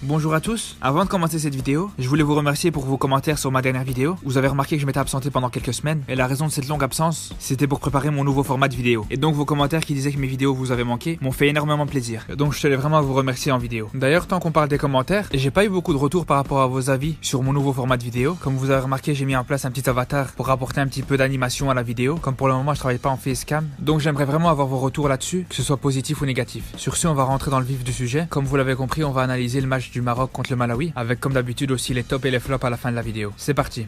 Bonjour à tous, avant de commencer cette vidéo, je voulais vous remercier pour vos commentaires sur ma dernière vidéo. Vous avez remarqué que je m'étais absenté pendant quelques semaines, et la raison de cette longue absence, c'était pour préparer mon nouveau format de vidéo. Et donc vos commentaires qui disaient que mes vidéos vous avaient manqué m'ont fait énormément plaisir. Donc je tenais vraiment à vous remercier en vidéo. D'ailleurs, tant qu'on parle des commentaires, j'ai pas eu beaucoup de retours par rapport à vos avis sur mon nouveau format de vidéo. Comme vous avez remarqué, j'ai mis en place un petit avatar pour apporter un petit peu d'animation à la vidéo. Comme pour le moment je travaille pas en facecam, donc j'aimerais vraiment avoir vos retours là-dessus, que ce soit positif ou négatif. Sur ce, on va rentrer dans le vif du sujet. Comme vous l'avez compris, on va analyser le match du Maroc contre le Malawi, avec comme d'habitude aussi les tops et les flops à la fin de la vidéo. C'est parti.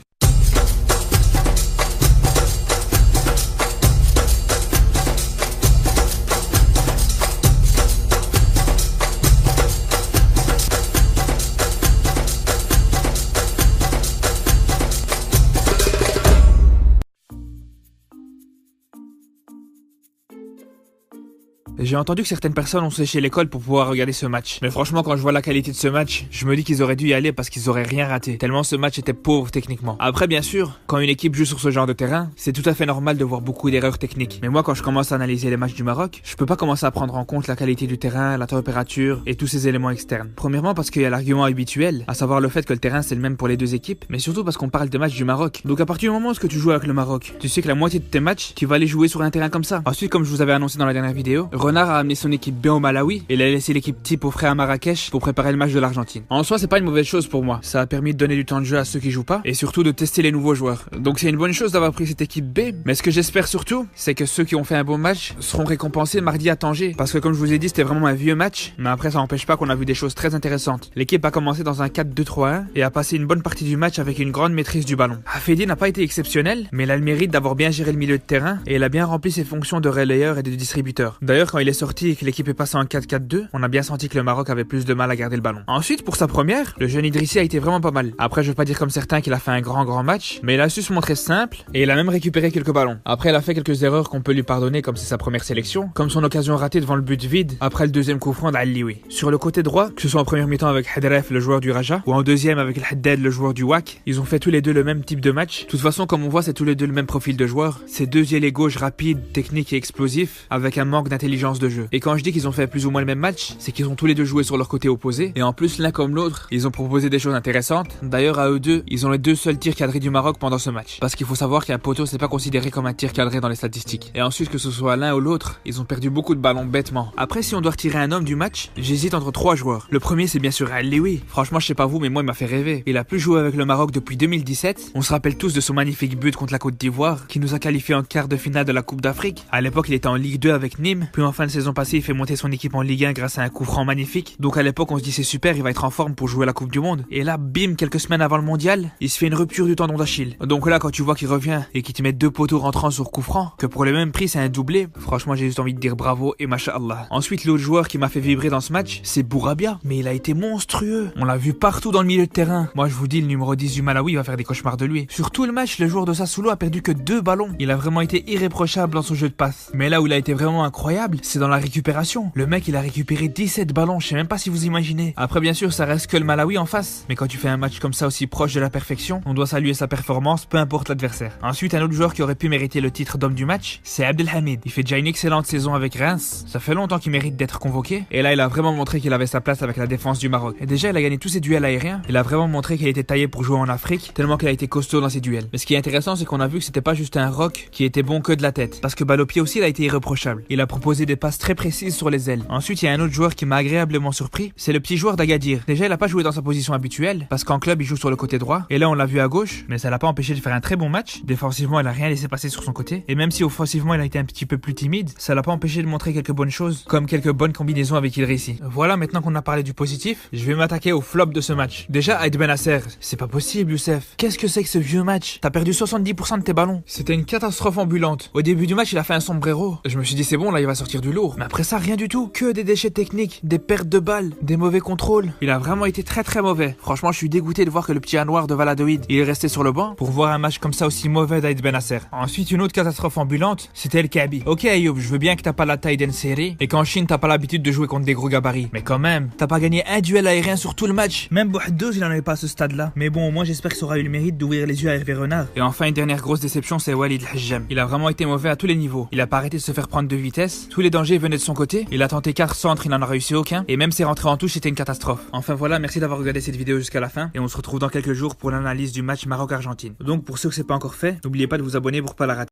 J'ai entendu que certaines personnes ont séché l'école pour pouvoir regarder ce match. Mais franchement, quand je vois la qualité de ce match, je me dis qu'ils auraient dû y aller parce qu'ils auraient rien raté. Tellement ce match était pauvre techniquement. Après, bien sûr, quand une équipe joue sur ce genre de terrain, c'est tout à fait normal de voir beaucoup d'erreurs techniques. Mais moi, quand je commence à analyser les matchs du Maroc, je peux pas commencer à prendre en compte la qualité du terrain, la température et tous ces éléments externes. Premièrement parce qu'il y a l'argument habituel, à savoir le fait que le terrain c'est le même pour les deux équipes, mais surtout parce qu'on parle de matchs du Maroc. Donc à partir du moment où tu joues avec le Maroc, tu sais que la moitié de tes matchs, tu vas aller jouer sur un terrain comme ça. Ensuite, comme je vous avais annoncé dans la dernière vidéo, Renard a amené son équipe bien au Malawi et il a laissé l'équipe type au frais à Marrakech pour préparer le match de l'Argentine. En soi, c'est pas une mauvaise chose pour moi. Ça a permis de donner du temps de jeu à ceux qui jouent pas et surtout de tester les nouveaux joueurs. Donc c'est une bonne chose d'avoir pris cette équipe B, mais ce que j'espère surtout, c'est que ceux qui ont fait un bon match seront récompensés mardi à Tanger, parce que comme je vous ai dit, c'était vraiment un vieux match, mais après ça n'empêche pas qu'on a vu des choses très intéressantes. L'équipe a commencé dans un 4-2-3-1 et a passé une bonne partie du match avec une grande maîtrise du ballon. Hafedi n'a pas été exceptionnel, mais elle a le mérite d'avoir bien géré le milieu de terrain et elle a bien rempli ses fonctions de relayeur et de distributeur. D'ailleurs, quand il est sorti et que l'équipe est passée en 4-4-2, on a bien senti que le Maroc avait plus de mal à garder le ballon. Ensuite, pour sa première, le jeune Idrissi a été vraiment pas mal. Après, je veux pas dire comme certains qu'il a fait un grand match, mais il a su se montrer simple et il a même récupéré quelques ballons. Après, il a fait quelques erreurs qu'on peut lui pardonner comme c'est sa première sélection, comme son occasion ratée devant le but vide après le deuxième coup franc d'Al-Lioui. Sur le côté droit, que ce soit en première mi-temps avec Hadraf, le joueur du Raja, ou en deuxième avec El Haddad, le joueur du WAC, ils ont fait tous les deux le même type de match. De toute façon, comme on voit, c'est tous les deux le même profil de joueur. C'est deux ailiers gauche rapides, techniques et explosifs, avec un manque d'intelligence de jeu. Et quand je dis qu'ils ont fait plus ou moins le même match, c'est qu'ils ont tous les deux joué sur leur côté opposé, et en plus l'un comme l'autre, ils ont proposé des choses intéressantes. D'ailleurs à eux deux, ils ont les deux seuls tirs cadrés du Maroc pendant ce match. Parce qu'il faut savoir qu'un poteau c'est pas considéré comme un tir cadré dans les statistiques. Et ensuite que ce soit l'un ou l'autre, ils ont perdu beaucoup de ballons bêtement. Après si on doit retirer un homme du match, j'hésite entre trois joueurs. Le premier c'est bien sûr Al-Lioui. Franchement je sais pas vous mais moi il m'a fait rêver. Il a plus joué avec le Maroc depuis 2017. On se rappelle tous de son magnifique but contre la Côte d'Ivoire, qui nous a qualifié en quart de finale de la Coupe d'Afrique. À l'époque il était en Ligue 2 avec Nîmes, puis en fin de saison passée il fait monter son équipe en Ligue 1 grâce à un coup franc magnifique. Donc à l'époque on se dit c'est super, il va être en forme pour jouer la Coupe du Monde. Et là bim, quelques semaines avant le mondial, il se fait une rupture du tendon d'Achille. Donc là quand tu vois qu'il revient et qu'il te met deux poteaux rentrants sur coup franc, que pour le même prix c'est un doublé, franchement j'ai juste envie de dire bravo et masha'Allah. Ensuite l'autre joueur qui m'a fait vibrer dans ce match, c'est Bourabia. Mais il a été monstrueux. On l'a vu partout dans le milieu de terrain. Moi je vous dis, le numéro 10 du Malawi va faire des cauchemars de lui. Sur tout le match, le joueur de Sassuolo a perdu que 2 ballons. Il a vraiment été irréprochable dans son jeu de passe. Mais là où il a été vraiment incroyable, c'est dans la récupération. Le mec il a récupéré 17 ballons, je sais même pas si vous imaginez. Après bien sûr ça reste que le Malawi en face, mais quand tu fais un match comme ça aussi proche de la perfection, on doit saluer sa performance peu importe l'adversaire. Ensuite un autre joueur qui aurait pu mériter le titre d'homme du match, c'est Abdelhamid. Il fait déjà une excellente saison avec Reims, ça fait longtemps qu'il mérite d'être convoqué, et là il a vraiment montré qu'il avait sa place avec la défense du Maroc. Et déjà il a gagné tous ses duels aériens, il a vraiment montré qu'il était taillé pour jouer en Afrique, tellement qu'il a été costaud dans ses duels. Mais ce qui est intéressant c'est qu'on a vu que c'était pas juste un rock qui était bon que de la tête, parce que balle au pied aussi il a été irréprochable. Il a proposé des passes très précises sur les ailes. Ensuite il y a un autre joueur qui m'a agréablement surpris, c'est le petit joueur d'Agadir. Déjà il a pas joué dans sa position habituelle, parce qu'en club il joue sur le côté droit, et là on l'a vu à gauche, mais ça l'a pas empêché de faire un très bon match. Défensivement il a rien laissé passer sur son côté, et même si offensivement il a été un petit peu plus timide, ça l'a pas empêché de montrer quelques bonnes choses, comme quelques bonnes combinaisons avec Idrissi. Voilà, maintenant qu'on a parlé du positif, je vais m'attaquer au flop de ce match. Déjà Aïd Benasser, c'est pas possible Youssef. Qu'est-ce que c'est que ce vieux match? T'as perdu 70% de tes ballons. C'était une catastrophe ambulante. Au début du match il a fait un sombrero. Je me suis dit c'est bon là il va sortir du lourd. Mais après ça rien du tout. Que des déchets techniques, des pertes de balles, des mauvais contrôles. Il a vraiment été très mauvais. Franchement je suis dégoûté de voir que le petit Anouar de Valladolid il est resté sur le banc pour voir un match comme ça aussi mauvais d'Aïd Benasser. Ensuite une autre catastrophe ambulante, c'était El Kaabi. Ok Ayoub, je veux bien que t'as pas la taille d'Enseri et qu'en Chine t'as pas l'habitude de jouer contre des gros gabarits. Mais quand même, t'as pas gagné un duel aérien sur tout le match. Même Bouhaddouz il en avait pas à ce stade là. Mais bon au moins j'espère que ça aura eu le mérite d'ouvrir les yeux à Hervé Renard. Et enfin une dernière grosse déception c'est Walid El Hajjam. Il a vraiment été mauvais à tous les niveaux. Il a pas arrêté de se faire prendre de vitesse. Tous les dangers venaient de son côté. Il a tenté 4 centres, il n'en a réussi aucun. Et même ses rentrées en touche, c'était une catastrophe. Enfin voilà, merci d'avoir regardé cette vidéo jusqu'à la fin. Et on se retrouve dans quelques jours pour l'analyse du match Maroc-Argentine. Donc pour ceux que c'est pas encore fait, n'oubliez pas de vous abonner pour pas la rater.